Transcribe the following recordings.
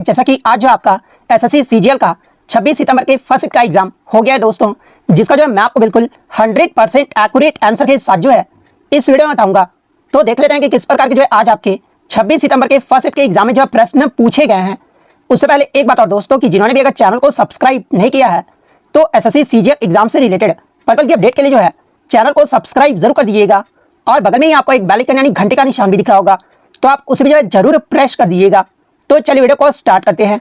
जैसा कि आज जो आपका एसएससी सीजीएल का 26 सितंबर के फर्स्ट शिफ्ट का एग्जाम हो गया है दोस्तों, जिसका जो है मैं आपको बिल्कुल 100% एक्यूरेट आंसर के साथ जो है इस वीडियो में बताऊंगा। तो देख लेते हैं कि किस प्रकार के जो है आज आपके 26 सितंबर के फर्स्ट शिफ्ट के एग्जाम में जो प्रश्न पूछे गए हैं। उससे पहले एक बात और दोस्तों कि जिन्होंने भी अगर चैनल को सब्सक्राइब नहीं किया है तो एसएससी सीजीएल एग्जाम से रिलेटेड पर्पल की अपडेट के लिए जो है चैनल को सब्सक्राइब जरूर कर दीजिएगा और बगल में ही आपको एक बेल आइकन यानी घंटे का निशान भी दिख रहा होगा, तो आप उसे भी जो है जरूर प्रेस कर दीजिएगा। तो चलिए वीडियो को स्टार्ट करते हैं।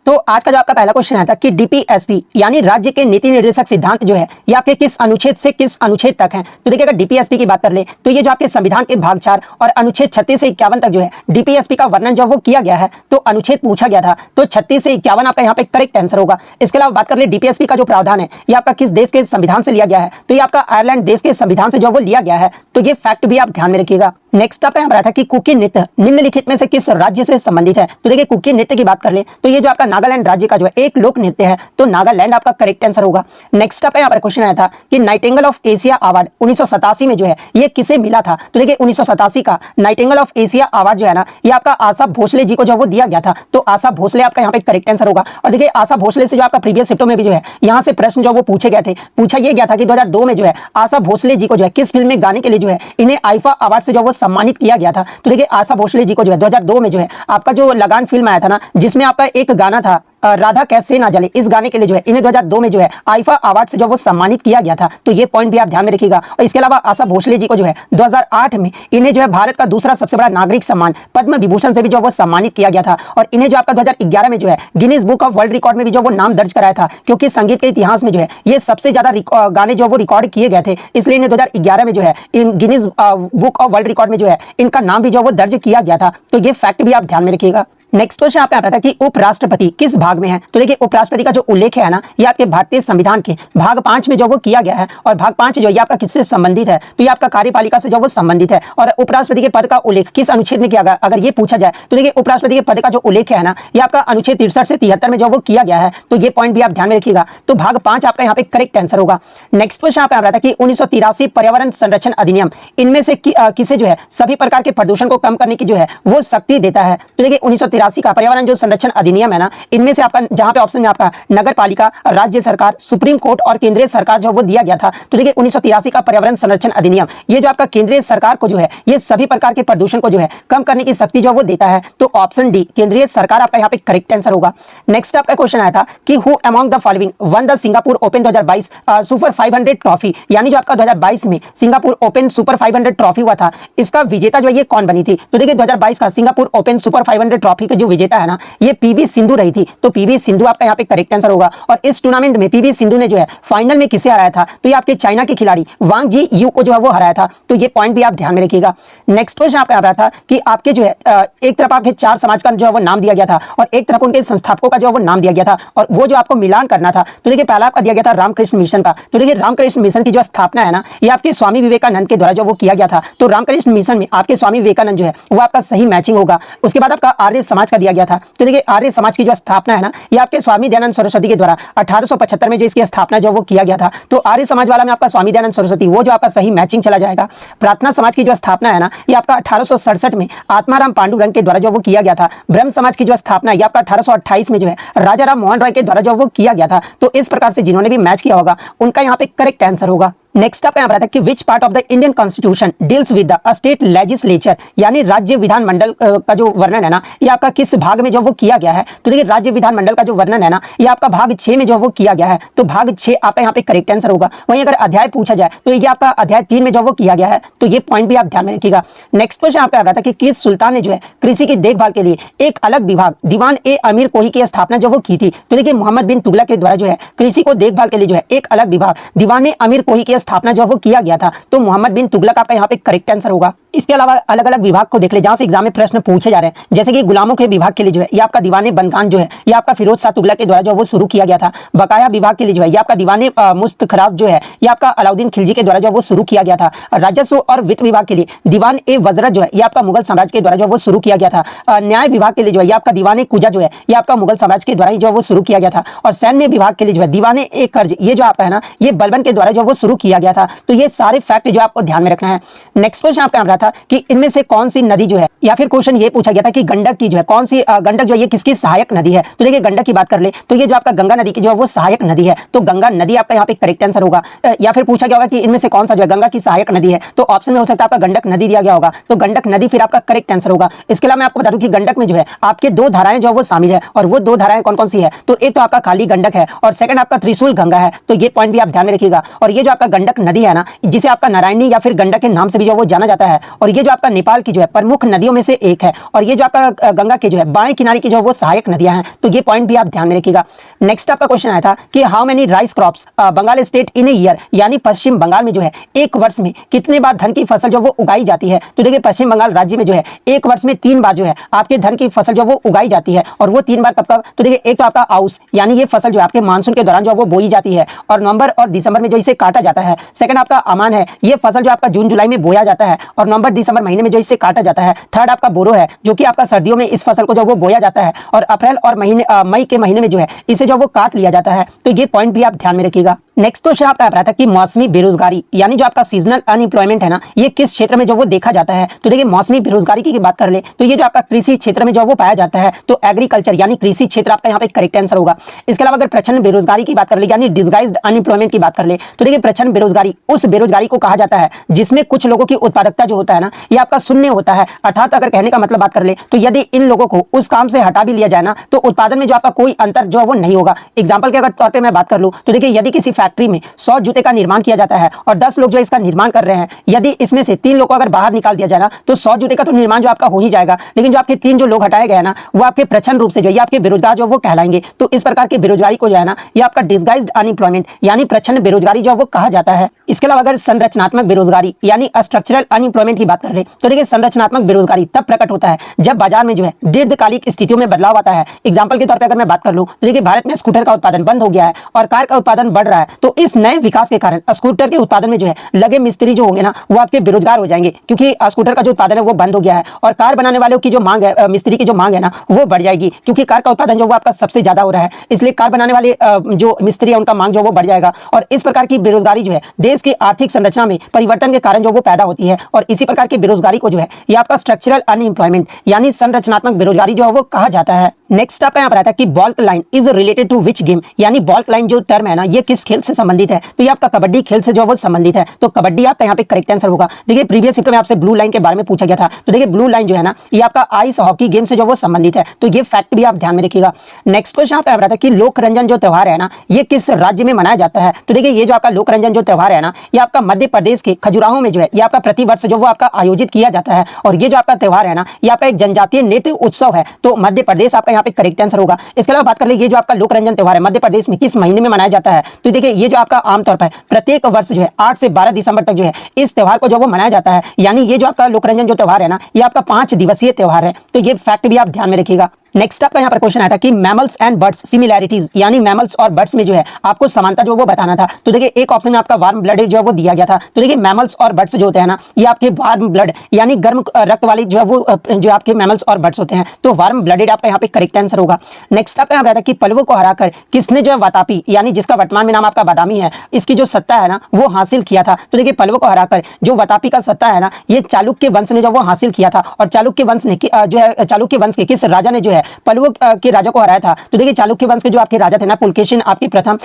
तो आज का जो आपका पहला क्वेश्चन आया था कि डीपीएसपी यानी राज्य के नीति निर्देशक सिद्धांत जो है ये आपके किस अनुच्छेद से किस अनुच्छेद तक हैं। तो देखिए अगर डीपीएसपी की बात कर ले तो ये जो आपके संविधान के भाग 4 और अनुच्छेद 36 से 51 तक जो है डीपीएसपी का वर्णन जो वो किया गया है। तो अनुच्छेद पूछा गया था तो 36 से 51 आपका यहाँ पे करेक्ट आंसर होगा। इसके अलावा बात कर ले डीपीएसपी का जो प्रावधान है ये आपका किस देश के संविधान से लिया गया है, तो ये आपका आयरलैंड देश के संविधान से जो वो लिया गया है। तो ये फैक्ट भी आप ध्यान में रखिएगा। नेक्स्ट आपका यहाँ पर आया था कि कुकी नृत्य निम्नलिखित में से किस राज्य से संबंधित है। तो देखिए कुकी नृत्य की बात कर ले तो ये जो आपका नागालैंड राज्य का जो है एक लोक नृत्य है, तो नागालैंड आपका करेक्ट आंसर होगा। नेक्स्ट आपका यहाँ पर क्वेश्चन आया था कि नाइटिंगेल ऑफ एशिया अवार्ड 1987 में जो है ये किसे मिला था। तो देखिए 1987 का नाइटिंगेल ऑफ एशिया अवार्ड जो है ना ये आपका आशा भोसले जी को जो वो दिया गया था। तो आशा भोसले आपका यहाँ पे करेक्ट आंसर होगा। और देखिए आशा भोसले से जो आपका प्रीवियस शिफ्टों में भी जो है यहाँ से प्रश्न जो वो पूछे गए थे, पूछा ये गया था कि 2002 में जो है आशा भोसले जी को जो है किस फिल्म में गाने के लिए जो है इन्हें आईफा अवार्ड से जो वो सम्मानित किया गया था। तो देखिए आशा भोसले जी को जो है 2002 में जो है आपका जो लगान फिल्म आया था ना जिसमें आपका एक गाना था राधा कैसे ना जले, इस गाने के लिए जो है इन्हें 2002 में जो है आईफा अवार्ड से जो वो सम्मानित किया गया था। तो ये पॉइंट भी आप ध्यान में रखिएगा। और इसके अलावा आशा भोसले जी को जो है 2008 में इन्हें जो है भारत का दूसरा सबसे बड़ा नागरिक सम्मान पद्म विभूषण से भी जो वो सम्मानित किया गया था। और इन्हें जो आपका 2011 में जो है Guinness Book of World Record में भी जो वो नाम दर्ज कराया था, क्योंकि संगीत के इतिहास में जो है ये सबसे ज्यादा गाने जो वो रिकॉर्ड किए गए थे, इसलिए इन्हें 2011 में जो है in Guinness Book of World Record में जो है इनका नाम भी जो वो दर्ज किया गया था। तो ये फैक्ट भी आप ध्यान में रखिएगा। नेक्स्ट क्वेश्चन आपका आता था कि उपराष्ट्रपति किस भाग में है। तो देखिए उपराष्ट्रपति का जो उल्लेख है ना ये आपके भारतीय संविधान के भाग 5 में जो वो किया गया है। और भाग 5 जो ये आपका किससे संबंधित है, तो ये आपका कार्यपालिका से जो वो संबंधित है। और उपराष्ट्रपति के पद का उल्लेख किस अनुच्छेद में किया गया अगर ये पूछा जाए तो देखिए उपराष्ट्रपति के पद का जो उल्लेख है ना ये आपका अनुच्छेद 63 से 73 में जो वो किया गया है। तो ये पॉइंट भी आप ध्यान में रखिएगा। तो भाग 5 आपका यहाँ पे करेक्ट आंसर होगा। नेक्स्ट क्वेश्चन आपका आ रहा था कि 1983 पर्यावरण संरक्षण अधिनियम इनमें से किसे जो है सभी प्रकार के प्रदूषण को कम करने की जो है वो शक्ति देता है। तो देखिए 1983 का पर्यावरण संरक्षण अधिनियम है ना इनमें से आपका जहां पे ऑप्शन में आपका नगर पालिका, राज्य सरकार, सुप्रीम कोर्ट और केंद्रीय सरकार जो वो दिया गया था। तो देखिए 1983 का पर्यावरण संरक्षण अधिनियम ये जो आपका केंद्रीय सरकार को जो है ये सभी प्रकार के प्रदूषण को जो है कम करने की शक्ति जो वो देता है। तो ऑप्शन डी केंद्रीय सरकार आपका यहाँ पे करेक्ट आंसर होगा। नेक्स्ट आपका क्वेश्चन आया था कि who among the following one the Singapore open 2022 super 500 trophy, यानी जो आपका 2022 में सिंगापुर ओपन सुपर 500 ट्रॉफी हुआ था, इसका विजेता जो है ये कौन बनी थी। तो देखिए 2022 का सिंगापुर ओपन सुपर 500 ट्रॉफी के जो विजेता है ना ये पीवी सिंधु रही थी। तो पीवी सिंधु आपका यहाँ पे करेक्ट आंसर होगा। और इस टूर्नामेंट में पीवी सिंधु ने जो है फाइनल में किसे हराया था, तो ये आपके चाइना के खिलाड़ी वांग जी यू को जो है वो हराया था। तो ये पॉइंट भी आप ध्यान में रखिएगा। नेक्स्ट क्वेश्चन आपका आ रहा था कि आपके जो है एक तरफ आपके 4 समाज का जो है वो नाम दिया गया था और एक तरफ उनके संस्थापकों का जो है वो नाम दिया गया था और वो जो आपको मिलान करना था। तो देखिए पहला आपका दिया गया था रामकृष्ण मिशन का। तो देखिए रामकृष्ण मिशन की जो स्थापना है ना ये आपके स्वामी विवेकानंद के द्वारा जो वो किया गया था। तो रामकृष्ण मिशन में आपके स्वामी विवेकानंद जो है वो आपका सही मैचिंग होगा। उसके बाद आपका आर्य समाज का दिया गया था। तो देखिए आर्य समाज की जो स्थापना है ना ये आपके स्वामी दयानंद सरस्वती के द्वारा 1875 में जो इसकी स्थापना जो वो किया गया था। तो आर्य समाज वाला में आपका स्वामी दयानंद सरस्वती वो जो आपका सही मैचिंग चला जाएगा। प्रार्थना समाज की जो स्थापना है ना ये आपका 1867 में आत्माराम पांडुरंग के द्वारा जो वो किया गया था। ब्रह्म समाज की जो स्थापना ये आपका 1828 में जो है राजा राम मोहन राय के द्वारा जो वो किया गया था। तो इस प्रकार से जिन्होंने भी मैच किया होगा उनका यहाँ पे करेक्ट आंसर होगा। नेक्स्ट आपका यहाँ पर आता है कि which part of the Indian constitution deals with the state legislature, यानी राज्य विधानमंडल का जो वर्णन है ना ये आपका किस भाग में जो वो किया गया है। तो देखिए राज्य विधानमंडल का जो वर्णन है ना ये आपका भाग 6 में जो वो किया गया है। तो भाग 6 आपका यहाँ पे करेक्ट आंसर होगा। वहीं अगर अध्याय पूछा जाए तो ये आपका अध्याय 3 में जो वो किया गया है। तो ये पॉइंट भी आप ध्यान में रखिएगा। नेक्स्ट क्वेश्चन आपका आ रहा था कि किस सुल्तान ने जो है कृषि की देखभाल के लिए एक अलग विभाग दीवान ए अमीर कोही की स्थापना जो वो की थी। तो देखिए मोहम्मद बिन तुगलक के द्वारा जो है कृषि को देखभाल के लिए जो है एक अलग विभाग दीवान ए अमीर कोही की स्थापना जो वो किया गया था। तो मोहम्मद बिन तुगलक आपका यहाँ पे करेक्ट आंसर होगा। इसके अलावा अलग अलग विभाग को देख ले जहां से एग्जाम में प्रश्न पूछे जा रहे हैं, जैसे कि गुलामों के विभाग के लिए जो है ये आपका दीवाने बनगान जो है ये आपका फिरोज शाह तुगलक के द्वारा जो वो शुरू किया गया था। बकाया विभाग के लिए जो है ये आपका दीवाने मुस्तखराज जो है ये आपका अलाउद्दीन खिलजी के द्वारा जो वो शुरू किया गया था। राजस्व और वित्त विभाग के लिए दीवान ए वजरत जो है ये आपका मुगल साम्राज्य के द्वारा जो वो शुरू किया गया था। न्याय विभाग के लिए जो है ये आपका दीवाने कुजा जो है ये आपका मुगल साम्राज्य के द्वारा ही जो वो शुरू किया गया था। और सैन्य विभाग के लिए जो है दीवाने ए कर्ज ये जो आपका है ना ये बलबन के द्वारा जो वो शुरू किया गया था। तो ये सारे फैक्ट जो आपको ध्यान में रखना है। नेक्स्ट क्वेश्चन आपका आ रहा था था कि इनमें से कौन सी नदी जो है, या फिर क्वेश्चन ये पूछा गया था कि गंडक की जो है कौन सी गंडक जो है ये किसकी सहायक नदी है। तो देखिए गंडक की बात कर ले तो ये जो आपका गंगा नदी की जो है वो सहायक नदी है, तो गंगा नदी आपका यहाँ पे करेक्ट आंसर होगा। या फिर पूछा गया होगा कि इनमें से कौन सा जो है गंगा की सहायक नदी है, तो ऑप्शन में हो सकता है आपका गंडक नदी दिया गया होगा, तो गंडक नदी फिर आपका करेक्ट आंसर होगा। इसके अलावा मैं आपको बता दूं कि गंडक में जो है आपके दो धाराएं जो वो शामिल है, और वो दो धाराएं कौन कौन सी है, तो एक तो आपका काली गंडक है और सेकंड आपका त्रिशूल गंगा है, तो ये पॉइंट भी आप ध्यान में रखिएगा। और ये जो आपका गंडक नदी है ना, जिसे आपका नारायणी या फिर गंडक के नाम से भी जो वो जाना जाता है, और ये जो आपका नेपाल की जो है प्रमुख नदियों में से एक है, और ये जो आपका गंगा के जो है बाएं किनारे की जो वो सहायक नदियां हैं, तो ये पॉइंट भी आप ध्यान में रखिएगा। नेक्स्ट आपका क्वेश्चन आया था कि how many rice crops Bengal state in a year, यानी पश्चिम बंगाल में जो है एक वर्ष में कितने बार धान की फसल जो वो उगाई जाती है। तो देखिए पश्चिम बंगाल राज्य में जो है एक वर्ष में 3 बार जो है आपके धान की फसल जो वो उगाई जाती है, और वो 3 बार कब कब, तो देखिए एक तो आपका आउस यानी ये फसल जो आपके मानसून के दौरान जो वो बोई जाती है और नवंबर और दिसंबर में जो इसे काटा जाता है। सेकंड आपका अमान है, ये फसल जो आपका जून जुलाई में बोया जाता है और नवंबर दिसंबर महीने में जो इसे काटा जाता है। थर्ड आपका बोरो है, जो कि आपका सर्दियों में इस फसल को जो वो बोया जाता है और अप्रैल और मई के महीने में जो है इसे जो वो काट लिया जाता है, तो ये पॉइंट भी आप ध्यान में रखिएगा। नेक्स्ट क्वेश्चन आपका आ रहा था कि मौसमी बेरोजगारी यानी जो आपका सीजनल अनएम्प्लॉयमेंट है ना, ये किस क्षेत्र में जो वो देखा जाता है। तो देखिए मौसमी बेरोजगारी की बात कर ले तो ये जो आपका कृषि क्षेत्र में जो वो पाया जाता है, तो एग्रीकल्चर यानी कृषि क्षेत्र आपका यहाँ पे करेक्ट आंसर होगा। इसके अलावा अगर प्रच्छन्न बेरोजगारी की बात कर ले यानी डिस्गाइज्ड अनएम्प्लॉयमेंट की बात कर ले, तो देखिए प्रच्छन्न बेरोजगारी उस बेरोजगारी को कहा जाता है जिसमें कुछ लोगों की उत्पादकता जो होता है ना, ये आपका शून्य होता है। अर्थात अगर कहने का मतलब बात कर ले तो यदि इन लोगों को उस काम से हटा भी लिया जाए ना, तो उत्पादन में जो आपका कोई अंतर जो वो नहीं होगा। एग्जाम्पल के अगर तौर पर मैं बात कर लूँ तो देखिए यदि किसी फैक्ट्री में 100 जूते का निर्माण किया जाता है और 10 लोग जो इसका निर्माण कर रहे हैं, यदि इसमें से 3 लोग को अगर बाहर निकाल दिया जाए ना, तो 100 जूते का तो निर्माण जो आपका हो ही जाएगा, लेकिन जो आपके 3 जो लोग हटाए गए ना, वो आपके प्रच्छन्न रूप से जो है आपके बेरोजगार जो वो कहलाएंगे। तो इस प्रकार की बेरोजगारी को जो है ना, ये आपका डिस्गाइज्ड अनएम्प्लॉयमेंट यानी प्रच्छन्न बेरोजगारी जो वो कहा जाता है। इसके अलावा अगर संरचनात्मक बेरोजगारी यानी स्ट्रक्चरल अनएम्प्लॉयमेंट की बात कर ले तो देखिए संरचनात्मक बेरोजगारी तब प्रकट होता है जब बाजार में जो है दीर्घकालिक स्थितियों में बदलाव आता है। एग्जाम्पल के तौर पर अगर मैं बात कर लूं तो देखिए भारत में स्कूटर का उत्पादन बंद हो गया है और कार का उत्पादन बढ़ रहा है, तो इस नए विकास के कारण स्कूटर के उत्पादन में जो है लगे मिस्त्री जो होंगे ना, वो आपके बेरोजगार हो जाएंगे, क्योंकि स्कूटर का जो उत्पादन है वो बंद हो गया है और कार बनाने वालों की जो मांग है, मिस्त्री की जो मांग है ना, वो बढ़ जाएगी, क्योंकि कार का उत्पादन जो वो आपका सबसे ज्यादा हो रहा है, इसलिए कार बनाने वाले जो मिस्त्री है उनका मांग जो वो बढ़ जाएगा। और इस प्रकार की बेरोजगारी जो है देश की आर्थिक संरचना में परिवर्तन के कारण जो वो पैदा होती है, और इसी प्रकार की बेरोजगारी को जो है ये आपका स्ट्रक्चरल अनएम्प्लॉयमेंट यानी संरचनात्मक बेरोजगारी जो है वो कहा जाता है। नेक्स्ट आपका यहाँ पर आता है कि baulk line is related to which game, यानी बॉल्क लाइन जो टर्म है ना, ये किस खेल से संबंधित है। तो ये आपका कबड्डी खेल से जो वो संबंधित है, तो कबड्डी आपका यहाँ पे करेक्ट आंसर होगा। देखिए प्रीवियस चैप्टर में आपसे ब्लू लाइन के बारे में पूछा गया था, तो देखिए ब्लू लाइन जो है ना, ये आपका आइस हॉकी गेम से जो वो संबंधित है, तो ये फैक्ट भी आप ध्यान में रखिएगा। नेक्स्ट क्वेश्चन आपका आता है कि लोक रंजन जो त्योहार है ना, ये किस राज्य में मनाया जाता है। तो देखिए ये जो आपका लोक रंजन जो त्योहार है ना, ये आपका मध्य प्रदेश के खजुराहो में जो है ये आपका प्रतिवर्ष जो वो आपका आयोजित किया जाता है, और ये जो आपका त्योहार है ना, ये आपका एक जनजातीय नृत्य उत्सव है, तो मध्य प्रदेश आपका यहाँ पे करेक्ट आंसर होगा। इसके अलावा बात कर ले ये जो आपका लोक रंजन त्योहार है मध्य प्रदेश में किस महीने में मनाया जाता है। तो देखिए ये जो आपका आमतौर पर प्रत्येक वर्ष जो है 8 से 12 दिसंबर तक जो है इस त्योहार को जो वो मनाया जाता है, यानी ये जो आपका लोक रंजन जो त्योहार है ना, ये आपका 5 दिवसीय त्योहार है, तो ये फैक्ट भी आप ध्यान में रखिएगा। नेक्स्ट आपका यहाँ पर क्वेश्चन आया था कि मैमल्स एंड बर्ड्स सिमिलैरिटीज, यानी मैमल्स और बर्ड्स में जो है आपको समानता जो वो बताना था। तो देखिए एक ऑप्शन में आपका वार्म ब्लडेड जो है वो दिया गया था। तो देखिए मैमल्स और बर्ड्स जो होते हैं ना, ये आपके वार्म ब्लड यानी गर्म रक्त वाली जो है वो जो आपके मैमल्स और बर्ड्स होते हैं, तो वार्म ब्लडेड आपका यहाँ पे करेक्ट आंसर होगा। नेक्स्ट आपका यहाँ पर कि पल्लवों को हराकर किसने जो है वातापी यानी जिसका वर्तमान में नाम आपका बादामी है, इसकी जो सत्ता है ना वो हासिल किया था। तो देखिए पल्लवों को हराकर जो वातापी का सत्ता है ना, ये चालुक्य वंश ने जो वो हासिल किया था, और चालुक्य वंश ने जो है चालुक्य वंश के किस राजा ने जो है पल्लवों के राजा को हराया था। तो देखिए चालुक्य वंश के जो आपके राजा थे ना, पुलकेशिन आपके प्रथम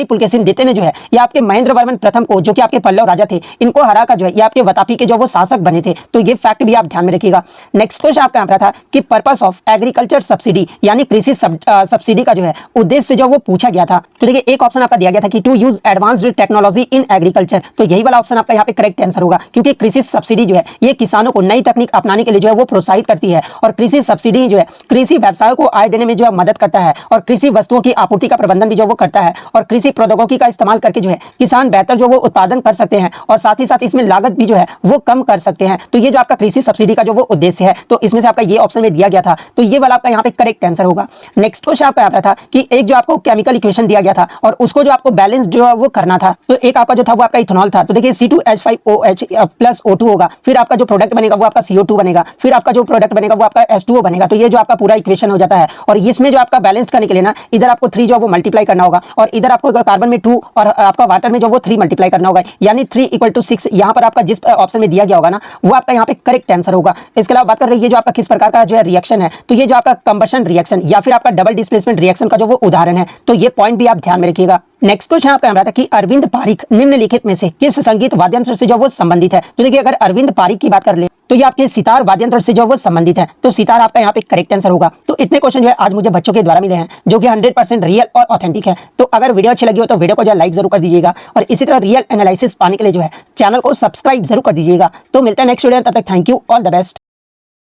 पुलकेशिन द्वितीय ने जो है ये आपके महेंद्र वर्मन प्रथम को, जो कि आपके पल्लव राजा थे, इनको हराकर जो है ये आपके वातापी के जो वो शासक बने थे, तो ये फैक्ट भी आप ध्यान में रखिएगा। नेक्स्ट क्वेश्चन आपका यहाँ था कि पर्पस ऑफ एग्रीकल्चर सब्सिडी यानी कृषि सब्सिडी का जो है उद्देश्य जो वो पूछा गया था। तो देखिए एक ऑप्शन आपका दिया गया था कि to use advanced technology in agriculture, तो यही वाला ऑप्शन आपका यहाँ पे करेक्ट आंसर होगा, क्योंकि कृषि सब्सिडी जो है ये किसानों को नई तकनीक अपनाने के लिए जो है वो प्रोत्साहित करती है, और कृषि सब्सिडी जो है कृषि व्यवसायों को आय देने में जो है मदद करता है, और कृषि वस्तुओं की आपूर्ति का प्रबंधन भी जो वो करता है, और कृषि प्रौद्योगिकी का इस्तेमाल करके जो है किसान बेहतर जो वो उत्पादन कर सकते हैं, और साथ ही साथ इसमें लागत भी जो है वो कम कर सकते हैं। तो ये जो आपका कृषि सब्सिडी का जो वो उद्देश्य है, तो इसमें से आपका ये ऑप्शन में दिया गया था, तो ये वाला आपका यहाँ पे करेक्ट आंसर होगा। नेक्स्ट क्वेश्चन आपका यहाँ था कि एक जो आपको केमिकल इक्वेशन दिया गया था और उसको जो आपको बैलेंस जो है वो करना था। तो एक आपका जो था वो आपका इथेनॉल था, तो देखिए C2H5OH + O2 होगा, फिर आपका जो प्रोडक्ट बनेगा वो आपका CO2 बनेगा, फिर आपका जो प्रोडक्ट बनेगा वो आपका H2O बनेगा। तो ये जो आपका पूरा पूरा इक्वेशन हो जाता है। और इसमें जो आपका बैलेंस करने के लिए ना, इधर आपको 3 जो है वो मल्टीप्लाई करना होगा और इधर आपको कार्बन में 2 और आपका वाटर में जो वो 3 मल्टीप्लाई करना होगा, यानी 3 = 6। यहाँ पर आपका जिस ऑप्शन में दिया गया होगा ना, वो आपका यहाँ पे करेक्ट आंसर होगा। इसके अलावा बात कर रही है जो आपका किस प्रकार का जो है रिएक्शन है, तो ये जो आपका कंबशन रिएक्शन या फिर आपका डबल डिस्प्लेसमेंट रिएक्शन का जो वो उदाहरण है, तो ये पॉइंट भी आप ध्यान में रखिएगा। नेक्स्ट क्वेश्चन आपका हमारा था कि अरविंद पारिक निम्नलिखित में से किस संगीत वाद्यंत्र से जो वो संबंधित है। तो देखिए, अगर अरविंद पारिक की बात कर ले तो ये आपके सितार वाद्यंत्र से जो वो संबंधित है, तो सितार आपका यहाँ पे करेक्ट आंसर होगा। तो इतने क्वेश्चन जो है आज मुझे बच्चों के द्वारा मिले हैं, जो कि 100% रियल और ऑथेंटिक है। तो अगर वीडियो अच्छी लगी हो तो वीडियो को जो है लाइक जरूर कर दीजिएगा और इसी तरह रियल एनालिसिस पाने के लिए जो है चैनल को सब्सक्राइब जरूर कर दीजिएगा। तो मिलते हैं नेक्स्ट वीडियो, तब तक thank you, all the best.